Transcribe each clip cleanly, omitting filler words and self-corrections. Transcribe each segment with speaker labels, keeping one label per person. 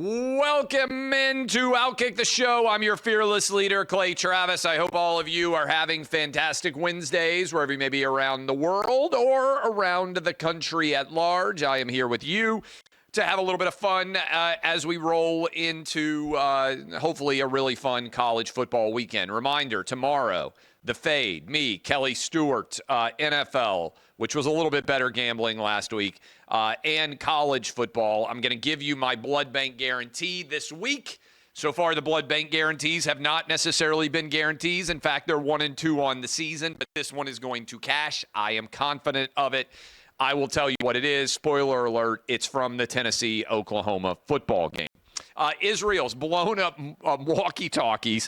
Speaker 1: Welcome into OutKick the show. I'm your fearless leader, Clay Travis. I hope all of you are having fantastic Wednesdays, wherever you may be around the world or around the country at large. I am here with you to have a little bit of fun as we roll into hopefully a really fun college football weekend. Reminder, tomorrow, The Fade, me, Kelly Stewart, NFL, which was a little bit better gambling last week, and college football. I'm going to give you my blood bank guarantee this week. So far, the blood bank guarantees have not necessarily been guarantees. In fact, they're 1-2 on the season, but this one is going to cash. I am confident of it. I will tell you what it is. Spoiler alert, it's from the Tennessee-Oklahoma football game. Israel's blown up walkie-talkies.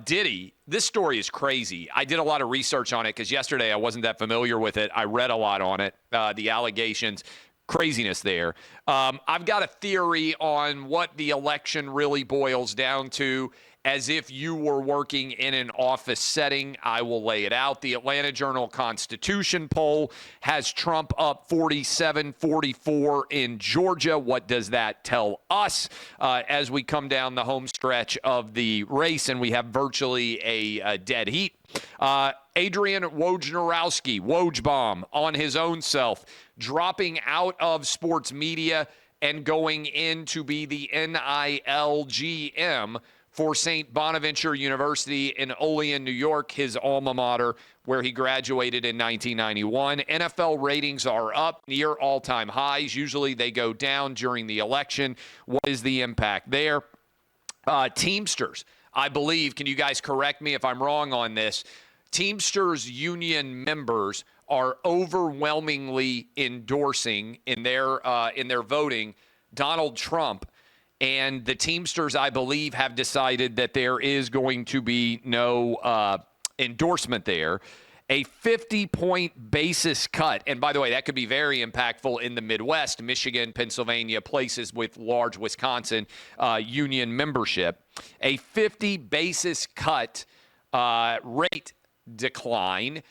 Speaker 1: Diddy, this story is crazy. I did a lot of research on it because yesterday I wasn't that familiar with it. I read a lot on it, the allegations, craziness there. I've got a theory on what the election really boils down to. As if you were working in an office setting, I will lay it out. The Atlanta Journal-Constitution poll has Trump up 47-44 in Georgia. What does that tell us as we come down the home stretch of the race and we have virtually a dead heat? Adrian Wojnarowski, Woj on his own self, dropping out of sports media and going in to be the NIL-GM for St. Bonaventure University in Olean, New York, his alma mater, where he graduated in 1991. NFL ratings are up near all-time highs. Usually they go down during the election. What is the impact there? Teamsters, I believe, can you guys correct me if I'm wrong on this? Teamsters union members are overwhelmingly endorsing in their voting Donald Trump. And the Teamsters, I believe, have decided that there is going to be no endorsement there. A 50-point basis cut. And by the way, that could be very impactful in the Midwest, Michigan, Pennsylvania, places with large Wisconsin union membership. A 50 basis cut rate decline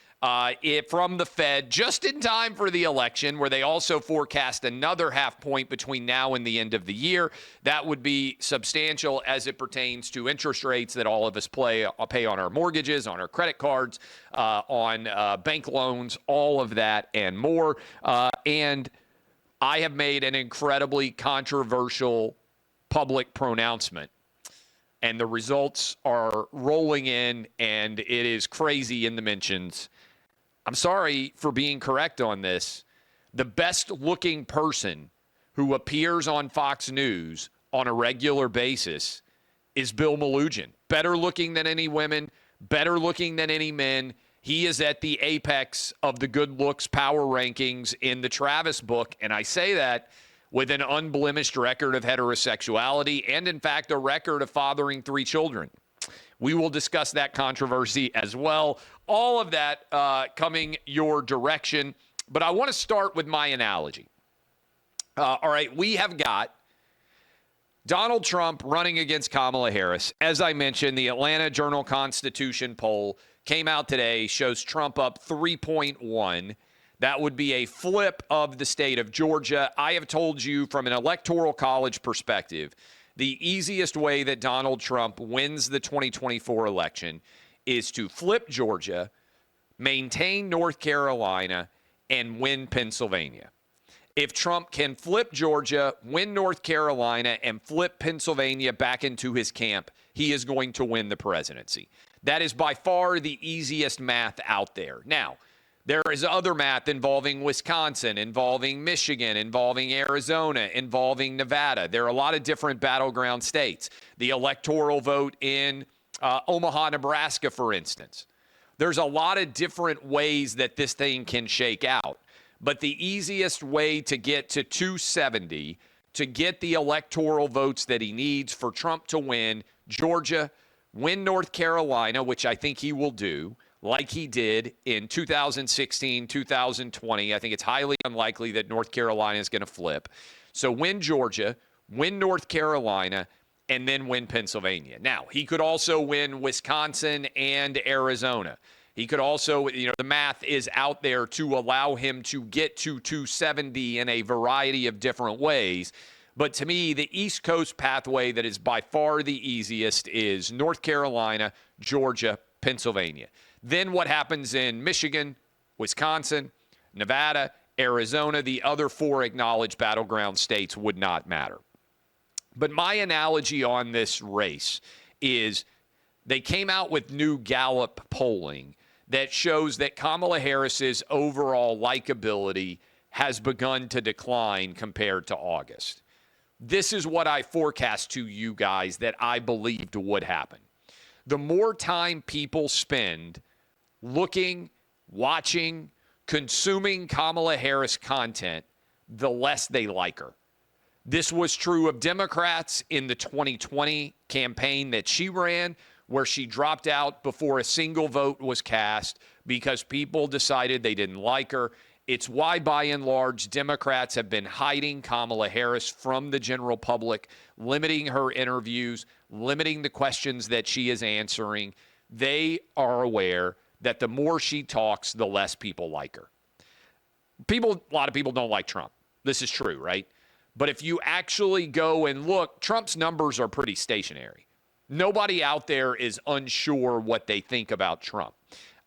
Speaker 1: from the Fed just in time for the election, where they also forecast another half point between now and the end of the year. That would be substantial as it pertains to interest rates that all of us pay on our mortgages, on our credit cards, on bank loans, all of that and more. And I have made an incredibly controversial public pronouncement. And the results are rolling in, and it is crazy in the mentions. I'm sorry for being correct on this. The best-looking person who appears on Fox News on a regular basis is Bill Melugin. Better looking than any women, better looking than any men. He is at the apex of the good looks power rankings in the Travis book, and I say that with an unblemished record of heterosexuality and, in fact, a record of fathering 3 children. We will discuss that controversy as well. All of that coming your direction. But I want to start with my analogy. All right, we have got Donald Trump running against Kamala Harris. As I mentioned, the Atlanta Journal-Constitution poll came out today, shows Trump up 3.1. That would be a flip of the state of Georgia. I have told you from an electoral college perspective, the easiest way that Donald Trump wins the 2024 election is to flip Georgia, maintain North Carolina, and win Pennsylvania. If Trump can flip Georgia, win North Carolina, and flip Pennsylvania back into his camp, he is going to win the presidency. That is by far the easiest math out there. Now, there is other math involving Wisconsin, involving Michigan, involving Arizona, involving Nevada. There are a lot of different battleground states. The electoral vote in Omaha, Nebraska, for instance. There's a lot of different ways that this thing can shake out. But the easiest way to get to 270, to get the electoral votes that he needs for Trump to win Georgia, win North Carolina, which I think he will do, like he did in 2016, 2020. I think it's highly unlikely that North Carolina is going to flip. So win Georgia, win North Carolina, and then win Pennsylvania. Now, he could also win Wisconsin and Arizona. He could also, the math is out there to allow him to get to 270 in a variety of different ways. But to me, the East Coast pathway that is by far the easiest is North Carolina, Georgia, Pennsylvania. Then what happens in Michigan, Wisconsin, Nevada, Arizona, the other 4 acknowledged battleground states would not matter. But my analogy on this race is they came out with new Gallup polling that shows that Kamala Harris's overall likability has begun to decline compared to August. This is what I forecast to you guys that I believed would happen. The more time people spend looking, watching, consuming Kamala Harris content, the less they like her. This was true of Democrats in the 2020 campaign that she ran, where she dropped out before a single vote was cast because people decided they didn't like her. It's why, by and large, Democrats have been hiding Kamala Harris from the general public, limiting her interviews, limiting the questions that she is answering. They are aware that the more she talks, the less people like her. A lot of people don't like Trump. This is true, right? But if you actually go and look, Trump's numbers are pretty stationary. Nobody out there is unsure what they think about Trump.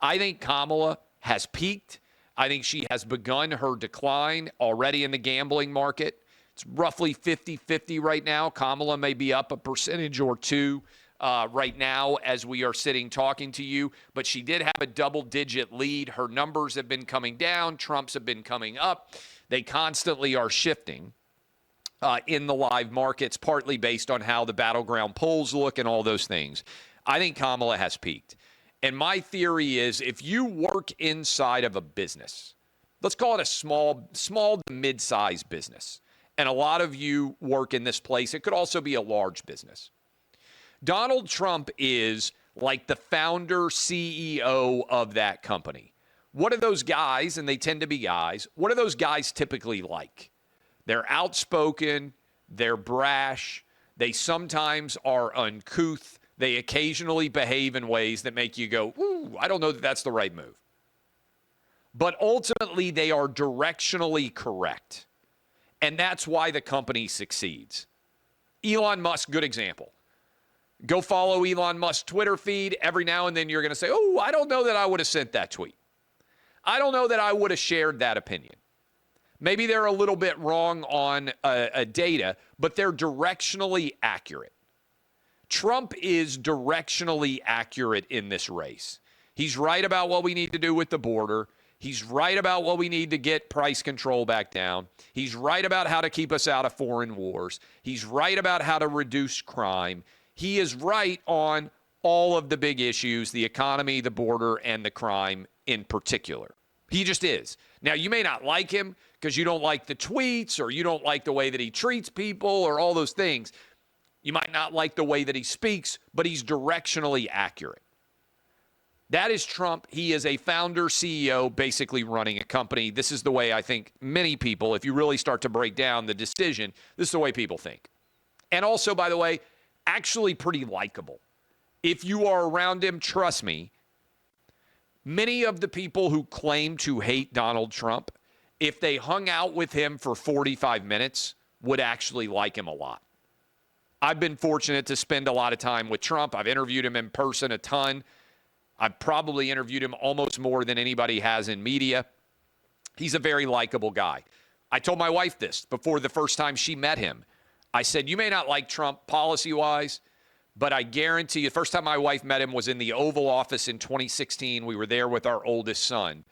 Speaker 1: I think Kamala has peaked. I think she has begun her decline already in the gambling market. It's roughly 50-50 right now. Kamala may be up a percentage or two right now as we are sitting talking to you, but she did have a double-digit lead. Her numbers have been coming down. Trump's have been coming up. They constantly are shifting in the live markets, partly based on how the battleground polls look and all those things. I think Kamala has peaked. And my theory is if you work inside of a business, let's call it a small to mid-sized business, and a lot of you work in this place, it could also be a large business. Donald Trump is like the founder CEO of that company. What are those guys, and they tend to be guys, what are those guys typically like? They're outspoken, they're brash, they sometimes are uncouth, they occasionally behave in ways that make you go, ooh, I don't know that that's the right move. But ultimately, they are directionally correct. And that's why the company succeeds. Elon Musk, good example. Go follow Elon Musk's Twitter feed. Every now and then you're going to say, oh, I don't know that I would have sent that tweet. I don't know that I would have shared that opinion. Maybe they're a little bit wrong on a data, but they're directionally accurate. Trump is directionally accurate in this race. He's right about what we need to do with the border. He's right about what we need to get price control back down. He's right about how to keep us out of foreign wars. He's right about how to reduce crime. He is right on all of the big issues, the economy, the border, and the crime in particular. He just is. Now, you may not like him because you don't like the tweets or you don't like the way that he treats people or all those things. You might not like the way that he speaks, but he's directionally accurate. That is Trump. He is a founder CEO basically running a company. This is the way I think many people, if you really start to break down the decision, this is the way people think. And also, by the way, actually pretty likable. If you are around him, trust me, many of the people who claim to hate Donald Trump, if they hung out with him for 45 minutes, would actually like him a lot. I've been fortunate to spend a lot of time with Trump. I've interviewed him in person a ton. I've probably interviewed him almost more than anybody has in media. He's a very likable guy. I told my wife this before the first time she met him. I said, you may not like Trump policy-wise, but I guarantee you, the first time my wife met him was in the Oval Office in 2016. We were there with our oldest son.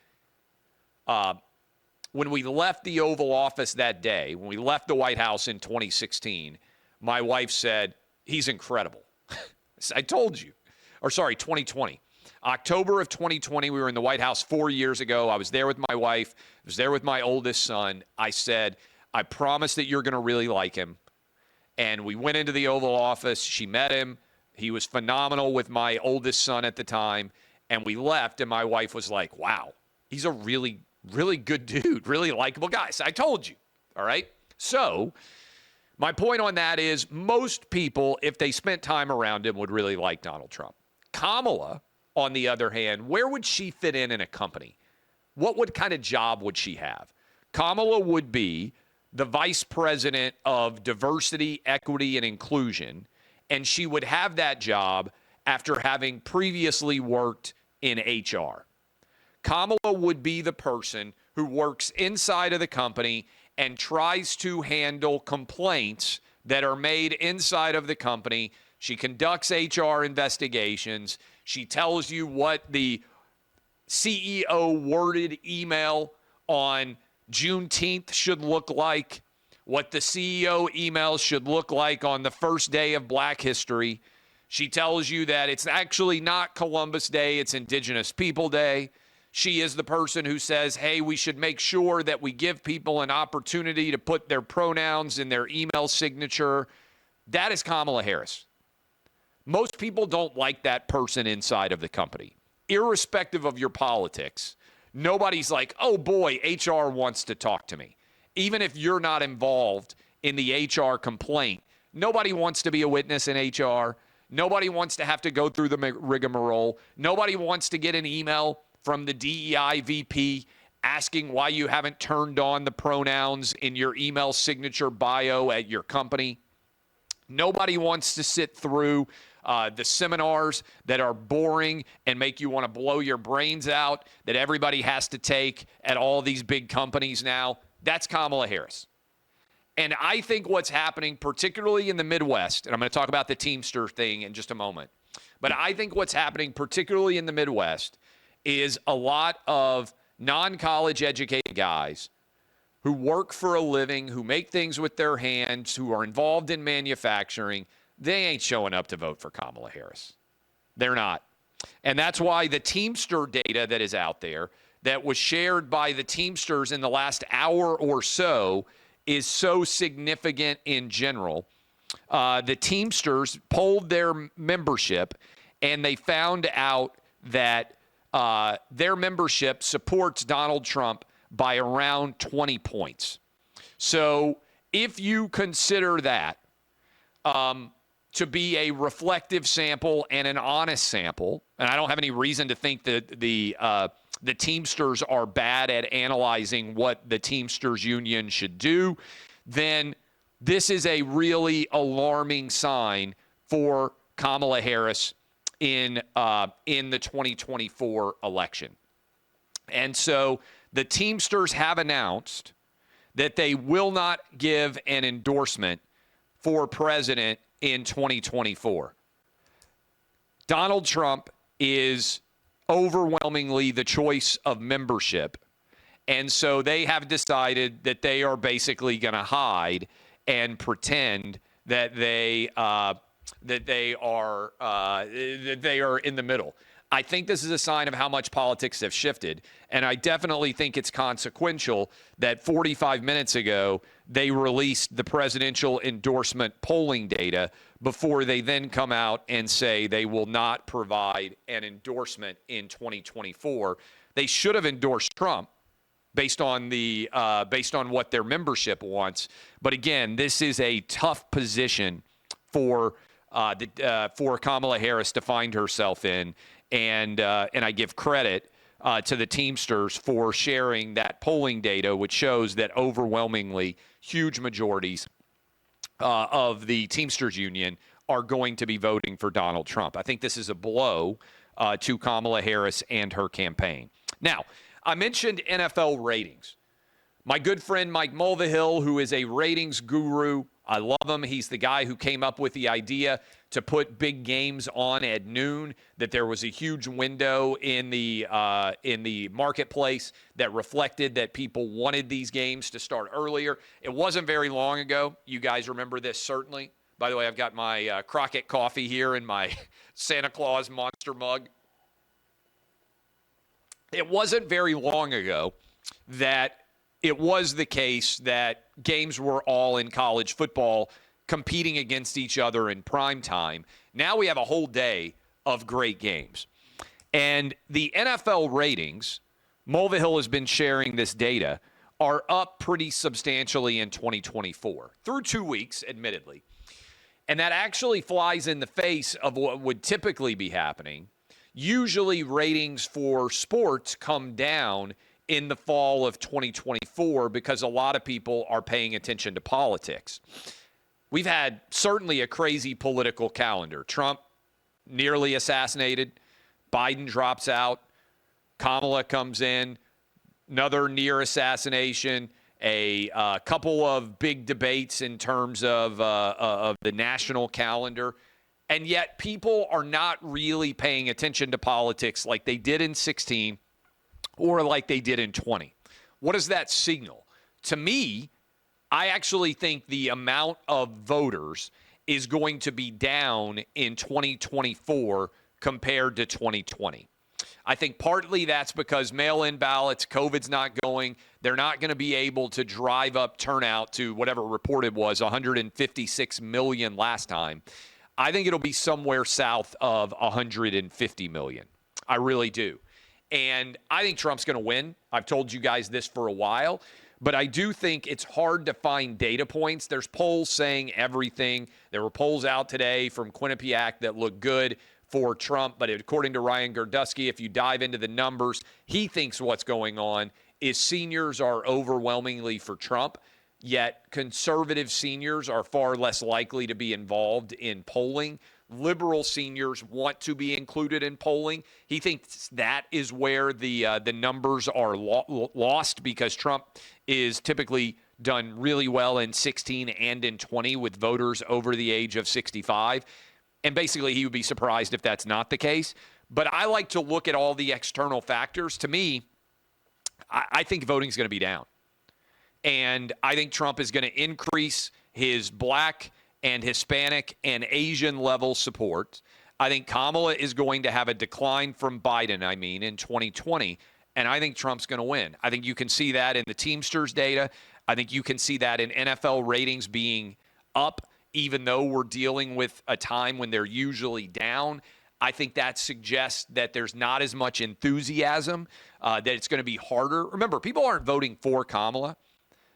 Speaker 1: When we left the Oval Office that day, when we left the White House in 2016, my wife said, he's incredible. I told you. 2020. October of 2020, we were in the White House 4 years ago. I was there with my wife. I was there with my oldest son. I said, I promise that you're going to really like him. And we went into the Oval Office. She met him. He was phenomenal with my oldest son at the time. And we left, and my wife was like, wow, he's a really, really good dude, really likable guy. So I told you, all right? So my point on that is most people, if they spent time around him, would really like Donald Trump. Kamala, on the other hand, where would she fit in a company? What kind of job would she have? Kamala would be the vice president of diversity, equity, and inclusion, and she would have that job after having previously worked in HR. Kamala would be the person who works inside of the company and tries to handle complaints that are made inside of the company. She conducts HR investigations. She tells you what the CEO worded email on Juneteenth should look like, what the CEO emails should look like on the first day of Black History. She tells you that it's actually not Columbus Day, it's Indigenous People Day. She is the person who says, hey, we should make sure that we give people an opportunity to put their pronouns in their email signature. That is Kamala Harris. Most people don't like that person inside of the company. Irrespective of your politics, nobody's like, oh boy, HR wants to talk to me. Even if you're not involved in the HR complaint, nobody wants to be a witness in HR. Nobody wants to have to go through the rigmarole. Nobody wants to get an email from the DEI VP asking why you haven't turned on the pronouns in your email signature bio at your company. Nobody wants to sit through the seminars that are boring and make you want to blow your brains out that everybody has to take at all these big companies now. That's Kamala Harris. And I think what's happening, particularly in the Midwest, and I'm going to talk about the Teamster thing in just a moment, but I think what's happening, particularly in the Midwest, is a lot of non-college educated guys who work for a living, who make things with their hands, who are involved in manufacturing. They ain't showing up to vote for Kamala Harris. They're not. And that's why the Teamster data that is out there that was shared by the Teamsters in the last hour or so is so significant in general. The Teamsters polled their membership, and they found out that their membership supports Donald Trump by around 20 points. So if you consider that to be a reflective sample and an honest sample, and I don't have any reason to think that the Teamsters are bad at analyzing what the Teamsters Union should do, then this is a really alarming sign for Kamala Harris in the 2024 election. And so the Teamsters have announced that they will not give an endorsement for president in 2024. Donald Trump is overwhelmingly the choice of membership. And so they have decided that they are basically going to hide and pretend that they are in the middle. I think this is a sign of how much politics have shifted, and I definitely think it's consequential that 45 minutes ago they released the presidential endorsement polling data before they then come out and say they will not provide an endorsement in 2024. They should have endorsed Trump based on what their membership wants. But again, this is a tough position for Kamala Harris to find herself in. And I give credit to the Teamsters for sharing that polling data, which shows that overwhelmingly huge majorities of the Teamsters Union are going to be voting for Donald Trump. I think this is a blow to Kamala Harris and her campaign. Now, I mentioned NFL ratings. My good friend Mike Mulvihill, who is a ratings guru, I love him. He's the guy who came up with the idea to put big games on at noon, that there was a huge window in the marketplace that reflected that people wanted these games to start earlier. It wasn't very long ago. You guys remember this, certainly. By the way, I've got my Crockett coffee here in my Santa Claus monster mug. It wasn't very long ago that it was the case that games were all in college football competing against each other in prime time. Now we have a whole day of great games. And the NFL ratings, Mulvihill has been sharing this data, are up pretty substantially in 2024, through 2 weeks, admittedly. And that actually flies in the face of what would typically be happening. Usually ratings for sports come down in the fall of 2024 because a lot of people are paying attention to politics. We've had certainly a crazy political calendar. Trump nearly assassinated. Biden drops out. Kamala comes in. Another near assassination. A couple of big debates in terms of the national calendar. And yet people are not really paying attention to politics like they did in 16 or like they did in 20. What does that signal? To me, I actually think the amount of voters is going to be down in 2024 compared to 2020. I think partly that's because mail-in ballots, COVID's not going. They're not going to be able to drive up turnout to whatever reported was 156 million last time. I think it'll be somewhere south of 150 million. I really do. And I think Trump's going to win. I've told you guys this for a while. But I do think it's hard to find data points. There's polls saying everything. There were polls out today from Quinnipiac that look good for Trump. But according to Ryan Gerdusky, if you dive into the numbers, he thinks what's going on is seniors are overwhelmingly for Trump, yet conservative seniors are far less likely to be involved in polling. Liberal seniors want to be included in polling. He thinks that is where the numbers are lost because Trump is typically done really well in 16 and in 20 with voters over the age of 65. And basically, he would be surprised if that's not the case. But I like to look at all the external factors. To me, I think voting is going to be down. And I think Trump is going to increase his black and Hispanic and Asian level support. I think Kamala is going to have a decline from Biden, in 2020. And I think Trump's going to win. I think you can see that in the Teamsters data. I think you can see that in NFL ratings being up, even though we're dealing with a time when they're usually down. I think that suggests that there's not as much enthusiasm, that it's going to be harder. Remember, people aren't voting for Kamala.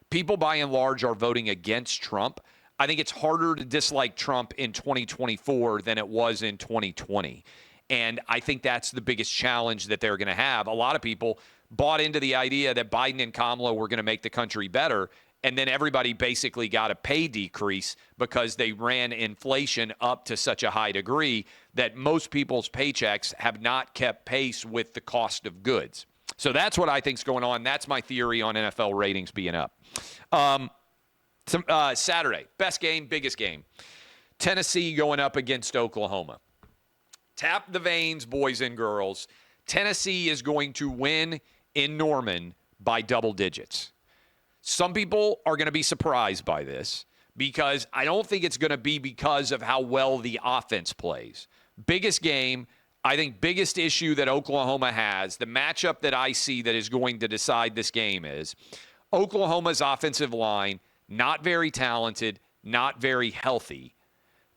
Speaker 1: People, by and large, are voting against Trump. I think it's harder to dislike Trump in 2024 than it was in 2020. And I think that's the biggest challenge that they're going to have. A lot of people bought into the idea that Biden and Kamala were going to make the country better. And then everybody basically got a pay decrease because they ran inflation up to such a high degree that most people's paychecks have not kept pace with the cost of goods. So that's what I think's going on. That's my theory on NFL ratings being up. Saturday, best game, biggest game. Tennessee going up against Oklahoma. Tap the veins, boys and girls. Tennessee is going to win in Norman by double digits. Some people are going to be surprised by this because I don't think it's going to be because of how well the offense plays. Biggest game, I think biggest issue that Oklahoma has, the matchup that I see that is going to decide this game is Oklahoma's offensive line, not very talented, not very healthy.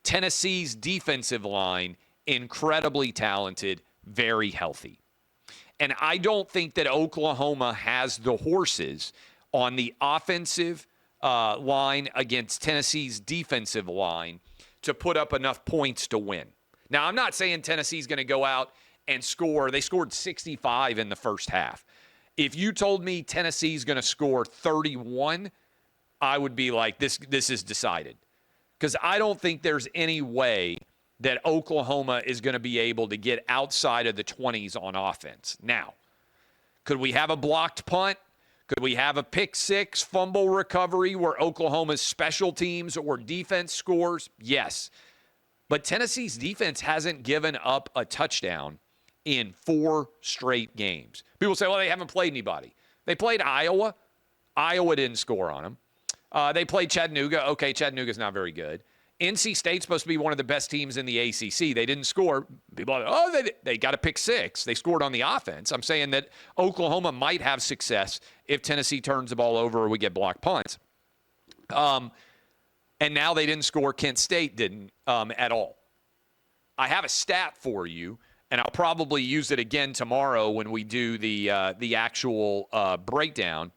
Speaker 1: Tennessee's defensive line, incredibly talented, very healthy. And I don't think that Oklahoma has the horses on the offensive line against Tennessee's defensive line to put up enough points to win. Now, I'm not saying Tennessee's going to go out and score. They scored 65 in the first half. If you told me Tennessee's going to score 31, I would be like, this is decided. Because I don't think there's any way that Oklahoma is going to be able to get outside of the 20s on offense. Now, could we have a blocked punt? Could we have a pick six fumble recovery where Oklahoma's special teams or defense scores? Yes. But Tennessee's defense hasn't given up a touchdown in 4 straight games. People say, well, they haven't played anybody. They played Iowa. Iowa didn't score on them. They played Chattanooga. Okay, Chattanooga's not very good. NC State's supposed to be one of the best teams in the ACC. They didn't score. People are like, they got a pick six. They scored on the offense. I'm saying that Oklahoma might have success if Tennessee turns the ball over or we get blocked punts. And now they didn't score. Kent State didn't at all. I have a stat for you, and I'll probably use it again tomorrow when we do the actual breakdown.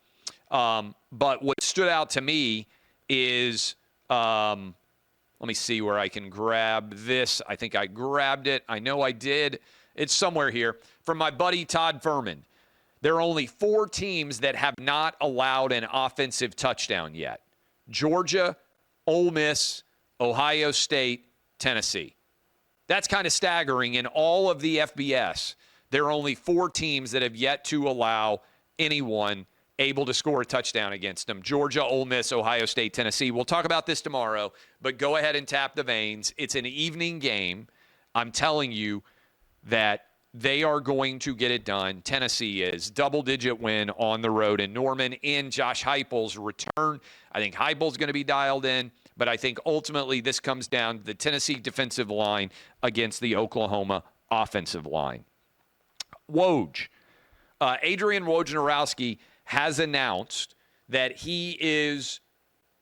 Speaker 1: But what stood out to me is let me see where I can grab this. I think I grabbed it. I know I did. It's somewhere here. From my buddy Todd Furman. There are only 4 teams that have not allowed an offensive touchdown yet. Georgia, Ole Miss, Ohio State, Tennessee. That's kind of staggering. In all of the FBS, there are only 4 teams that have yet to allow anyone able to score a touchdown against them. Georgia, Ole Miss, Ohio State, Tennessee. We'll talk about this tomorrow, but go ahead and tap the veins. It's an evening game. I'm telling you that they are going to get it done. Tennessee is double-digit win on the road in Norman, and Josh Heupel's return. I think Heupel's going to be dialed in, but I think ultimately this comes down to the Tennessee defensive line against the Oklahoma offensive line. Woj. Adrian Wojnarowski has announced that he is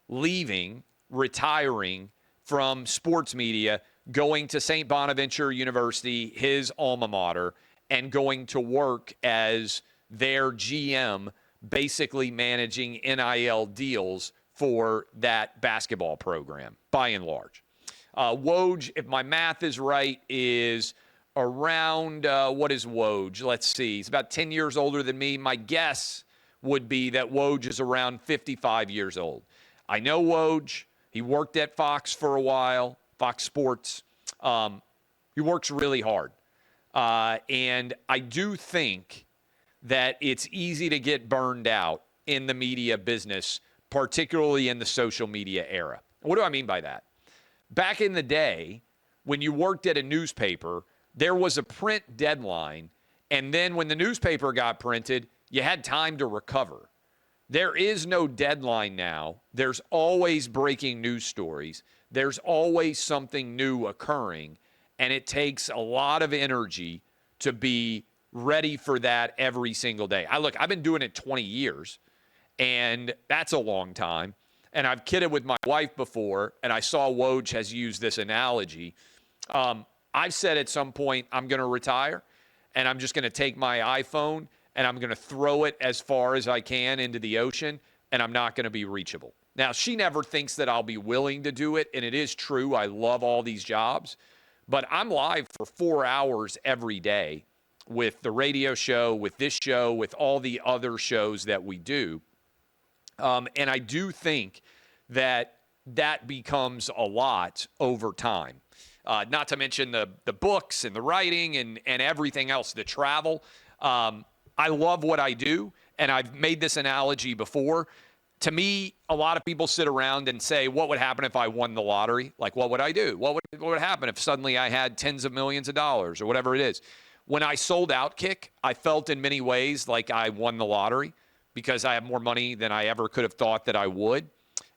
Speaker 1: leaving, retiring from sports media, going to St. Bonaventure University, his alma mater, and going to work as their GM, basically managing NIL deals for that basketball program, by and large. Woj, if my math is right, is around, what is Woj? Let's see. He's about 10 years older than me. My guess would be that Woj is around 55 years old. I know Woj. He worked at Fox for a while, Fox Sports. He works really hard. And I do think that it's easy to get burned out in the media business, particularly in the social media era. What do I mean by that? Back in the day, when you worked at a newspaper, there was a print deadline, and then when the newspaper got printed, you had time to recover. There is no deadline now. There's always breaking news stories. There's always something new occurring, and it takes a lot of energy to be ready for that every single day. I've been doing it 20 years, and that's a long time. And I've kidded with my wife before, and I saw Woj has used this analogy. I've said at some point I'm going to retire, and I'm just going to take my iPhone, and I'm going to throw it as far as I can into the ocean, and I'm not going to be reachable. Now, she never thinks that I'll be willing to do it, and it is true. I love all these jobs, but I'm live for 4 hours every day with the radio show, with this show, with all the other shows that we do. And I do think that that becomes a lot over time. Not to mention the books and the writing and everything else, the travel. I love what I do, and I've made this analogy before. To me, a lot of people sit around and say, what would happen if I won the lottery? Like, what would I do? What would happen if suddenly I had tens of millions of dollars or whatever it is? When I sold OutKick, I felt in many ways like I won the lottery because I have more money than I ever could have thought that I would.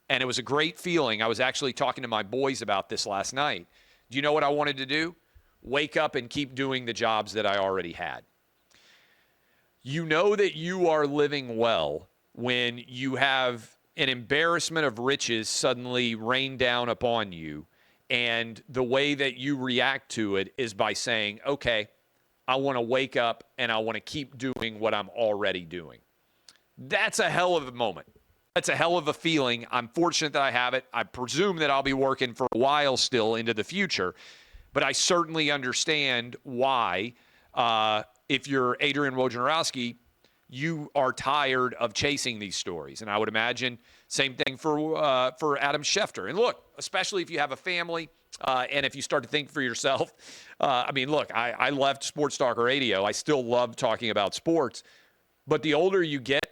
Speaker 1: And it was a great feeling. I was actually talking to my boys about this last night. Do you know what I wanted to do? Wake up and keep doing the jobs that I already had. You know that you are living well when you have an embarrassment of riches suddenly rain down upon you, and the way that you react to it is by saying, okay, I want to wake up and I want to keep doing what I'm already doing. That's a hell of a moment. That's a hell of a feeling. I'm fortunate that I have it. I presume that I'll be working for a while still into the future, but I certainly understand why, if you're Adrian Wojnarowski, you are tired of chasing these stories. And I would imagine same thing for Adam Schefter. And look, especially if you have a family and if you start to think for yourself, I left Sports Talk Radio. I still love talking about sports. But the older you get,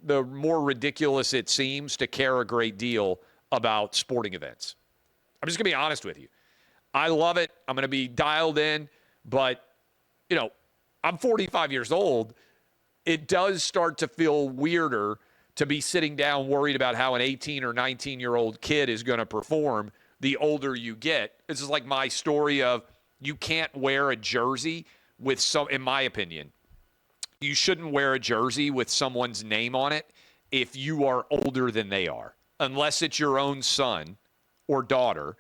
Speaker 1: the more ridiculous it seems to care a great deal about sporting events. I'm just going to be honest with you. I love it. I'm going to be dialed in. But, I'm 45 years old. It does start to feel weirder to be sitting down worried about how an 18 or 19-year-old kid is going to perform the older you get. This is like my story of you can't wear a jersey with in my opinion, you shouldn't wear a jersey with someone's name on it if you are older than they are, unless it's your own son or daughter.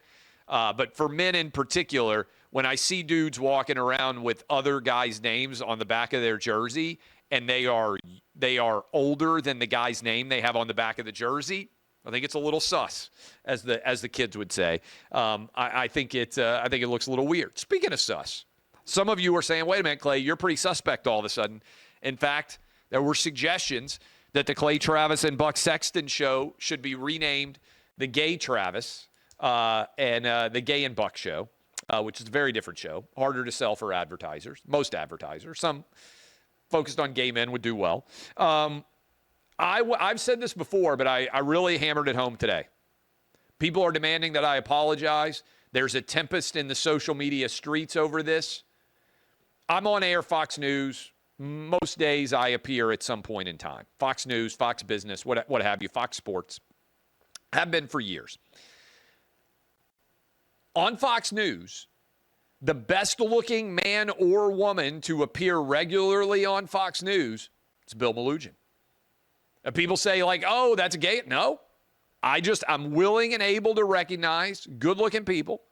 Speaker 1: But for men in particular, when I see dudes walking around with other guys' names on the back of their jersey, and they are older than the guy's name they have on the back of the jersey, I think it's a little sus, as the kids would say. I think it looks a little weird. Speaking of sus, some of you are saying, wait a minute, Clay, you're pretty suspect all of a sudden. In fact, There were suggestions that the Clay Travis and Buck Sexton show should be renamed the Gay Travis and the Gay and Buck show, which is a very different show, harder to sell for advertisers, most advertisers. Some focused on gay men would do well. I've said this before, but I really hammered it home today. People are demanding that I apologize. There's a tempest in the social media streets over this. I'm on air, Fox News. Most days I appear at some point in time. Fox News, Fox Business, what have you, Fox Sports. Have been for years. On Fox News, the best-looking man or woman to appear regularly on Fox News is Bill Melugin. And people say, like, oh, that's gay. No. I'm willing and able to recognize good-looking people.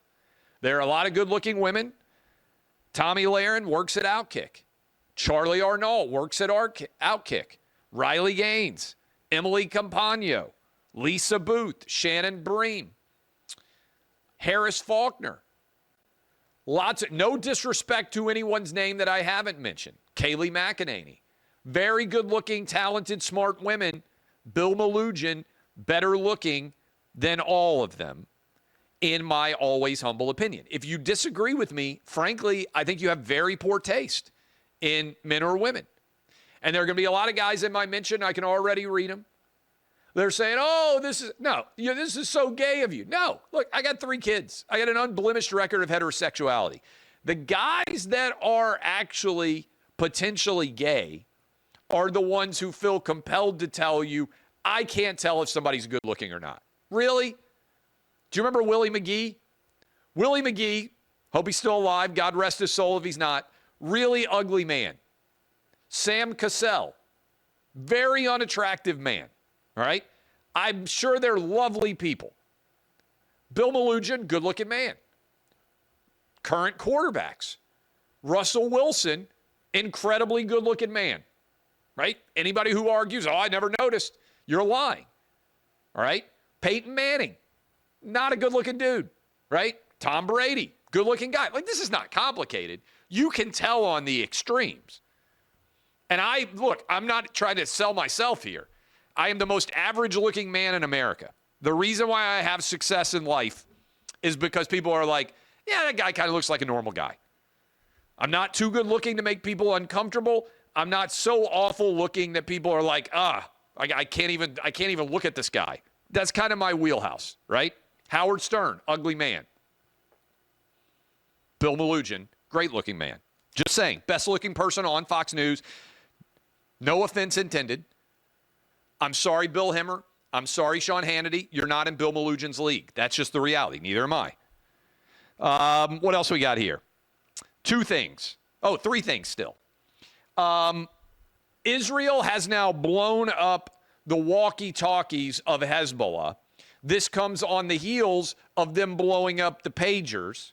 Speaker 1: There are a lot of good-looking women. Tommy Lahren works at OutKick. Charlie Arnault works at OutKick. Riley Gaines, Emily Campagno, Lisa Booth, Shannon Bream, Harris Faulkner. No disrespect to anyone's name that I haven't mentioned. Kayleigh McEnany. Very good-looking, talented, smart women. Bill Melugin, better looking than all of them, in my always humble opinion. If you disagree with me, frankly, I think you have very poor taste in men or women. And there are going to be a lot of guys in my mention, I can already read them. They're saying, oh, this is so gay of you. No, look, I got 3 kids. I got an unblemished record of heterosexuality. The guys that are actually potentially gay are the ones who feel compelled to tell you, I can't tell if somebody's good looking or not. Really? Do you remember Willie McGee? Willie McGee, hope he's still alive. God rest his soul if he's not. Really ugly man. Sam Cassell, very unattractive man. All right? I'm sure they're lovely people. Bill Melugin, good-looking man. Current quarterbacks. Russell Wilson, incredibly good-looking man. Right? Anybody who argues, oh, I never noticed, you're lying. All right? Peyton Manning, not a good-looking dude. Right? Tom Brady, good-looking guy. Like, this is not complicated. You can tell on the extremes. And I'm not trying to sell myself here. I am the most average-looking man in America. The reason why I have success in life is because people are like, yeah, that guy kind of looks like a normal guy. I'm not too good-looking to make people uncomfortable. I'm not so awful-looking that people are like, I can't even look at this guy. That's kind of my wheelhouse, right? Howard Stern, ugly man. Bill Melugin, great-looking man. Just saying, best-looking person on Fox News. No offense intended. I'm sorry, Bill Hemmer. I'm sorry, Sean Hannity. You're not in Bill Melugin's league. That's just the reality. Neither am I. What else we got here? 2 things. Oh, 3 things still. Israel has now blown up the walkie-talkies of Hezbollah. This comes on the heels of them blowing up the pagers.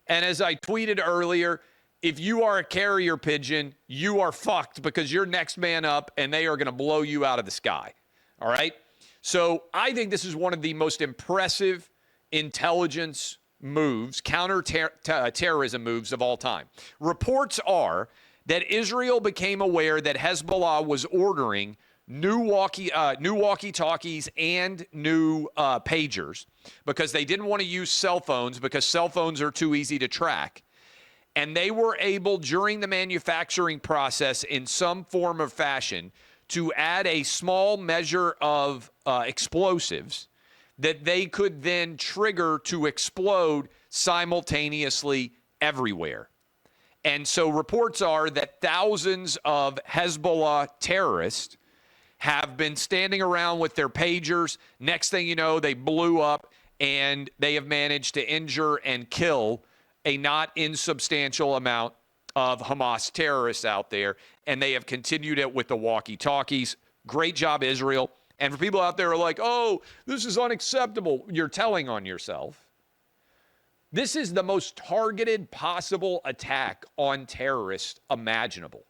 Speaker 1: And as I tweeted earlier, if you are a carrier pigeon, you are fucked because you're next man up and they are going to blow you out of the sky. All right? So I think this is one of the most impressive intelligence moves, counter-terrorism moves of all time. Reports are that Israel became aware that Hezbollah was ordering new walkie-talkies and new pagers because they didn't want to use cell phones because cell phones are too easy to track. And they were able, during the manufacturing process in some form or fashion, to add a small measure of explosives that they could then trigger to explode simultaneously everywhere. And so reports are that thousands of Hezbollah terrorists have been standing around with their pagers. Next thing you know, they blew up and they have managed to injure and kill a not insubstantial amount of Hamas terrorists out there, and they have continued it with the walkie-talkies. Great job, Israel. And for people out there who are like, oh, this is unacceptable, you're telling on yourself. This is the most targeted possible attack on terrorists imaginable.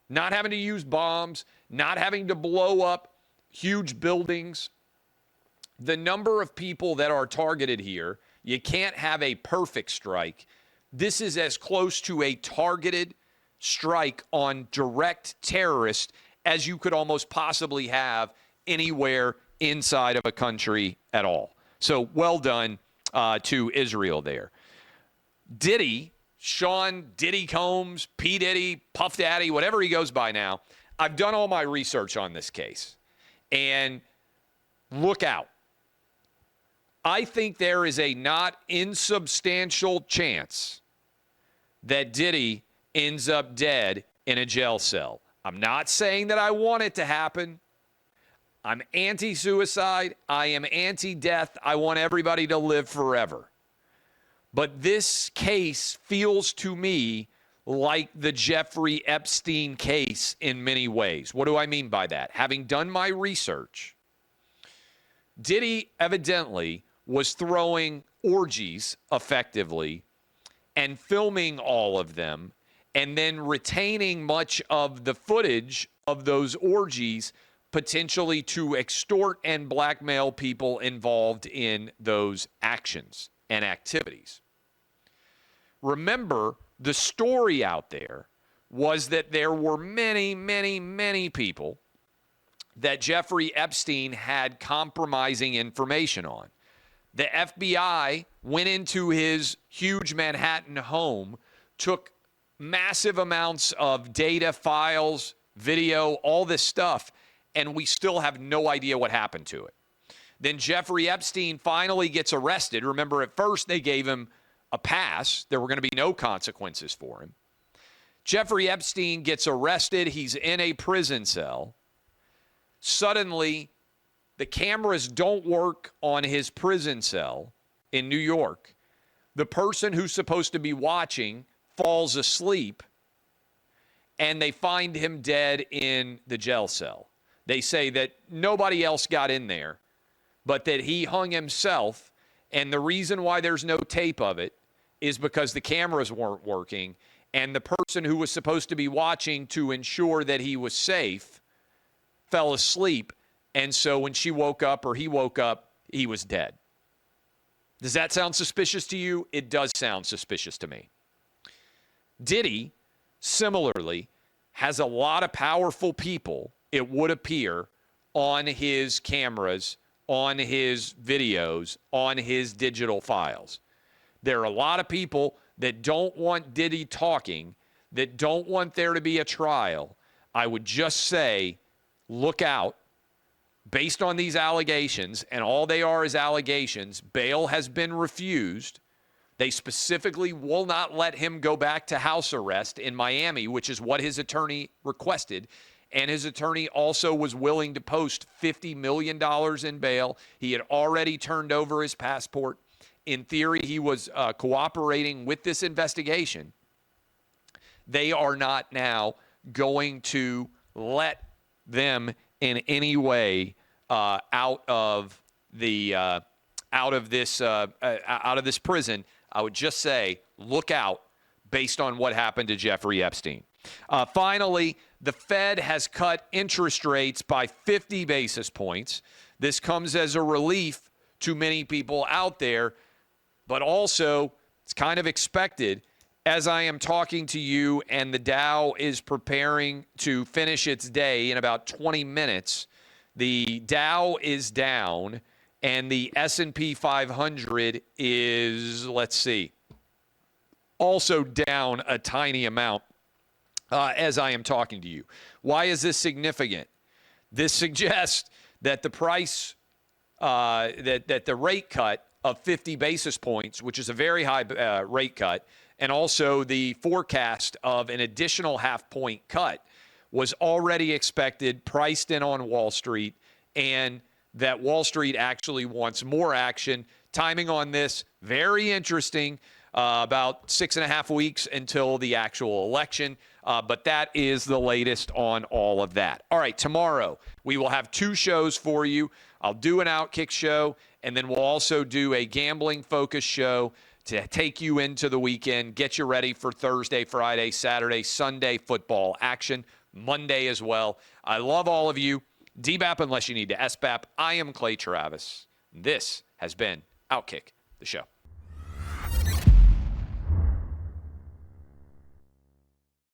Speaker 1: Not having to use bombs, not having to blow up huge buildings. The number of people that are targeted here, you can't have a perfect strike. This is as close to a targeted strike on direct terrorists as you could almost possibly have anywhere inside of a country at all. So well done to Israel there. Diddy, Sean Diddy Combs, P. Diddy, Puff Daddy, whatever he goes by now, I've done all my research on this case. And look out. I think there is a not insubstantial chance that Diddy ends up dead in a jail cell. I'm not saying that I want it to happen. I'm anti-suicide. I am anti-death. I want everybody to live forever. But this case feels to me like the Jeffrey Epstein case in many ways. What do I mean by that? Having done my research, Diddy evidently was throwing orgies effectively and filming all of them and then retaining much of the footage of those orgies potentially to extort and blackmail people involved in those actions and activities. Remember, the story out there was that there were many, many, many people that Jeffrey Epstein had compromising information on. The FBI went into his huge Manhattan home, took massive amounts of data, files, video, all this stuff, and we still have no idea what happened to it. Then Jeffrey Epstein finally gets arrested. Remember, at first they gave him a pass. There were going to be no consequences for him. Jeffrey Epstein gets arrested. He's in a prison cell. Suddenly, the cameras don't work on his prison cell in New York. The person who's supposed to be watching falls asleep, and they find him dead in the jail cell. They say that nobody else got in there, but that he hung himself, and the reason why there's no tape of it is because the cameras weren't working, and the person who was supposed to be watching to ensure that he was safe fell asleep, and so when she woke up or he woke up, he was dead. Does that sound suspicious to you? It does sound suspicious to me. Diddy, similarly, has a lot of powerful people, it would appear, on his cameras, on his videos, on his digital files. There are a lot of people that don't want Diddy talking, that don't want there to be a trial. I would just say, look out. Based on these allegations, and all they are is allegations, bail has been refused. They specifically will not let him go back to house arrest in Miami, which is what his attorney requested. And his attorney also was willing to post $50 million in bail. He had already turned over his passport. In theory, he was cooperating with this investigation. They are not now going to let them in any way out of this prison. I would just say, look out based on what happened to Jeffrey Epstein. Finally, the Fed has cut interest rates by 50 basis points. This comes as a relief to many people out there, but also it's kind of expected. As I am talking to you and the Dow is preparing to finish its day in about 20 minutes, the Dow is down and the S&P 500 is, also down a tiny amount as I am talking to you. Why is this significant? This suggests that the price, that the rate cut of 50 basis points, which is a very high rate cut, and also the forecast of an additional half-point cut was already expected, priced in on Wall Street, and that Wall Street actually wants more action. Timing on this, very interesting, about 6.5 weeks until the actual election, but that is the latest on all of that. All right, tomorrow we will have 2 shows for you. I'll do an OutKick show, and then we'll also do a gambling-focused show to take you into the weekend, get you ready for Thursday, Friday, Saturday, Sunday football action, Monday as well. I love all of you. DBAP unless you need to SBAP. I am Clay Travis. This has been OutKick, the show.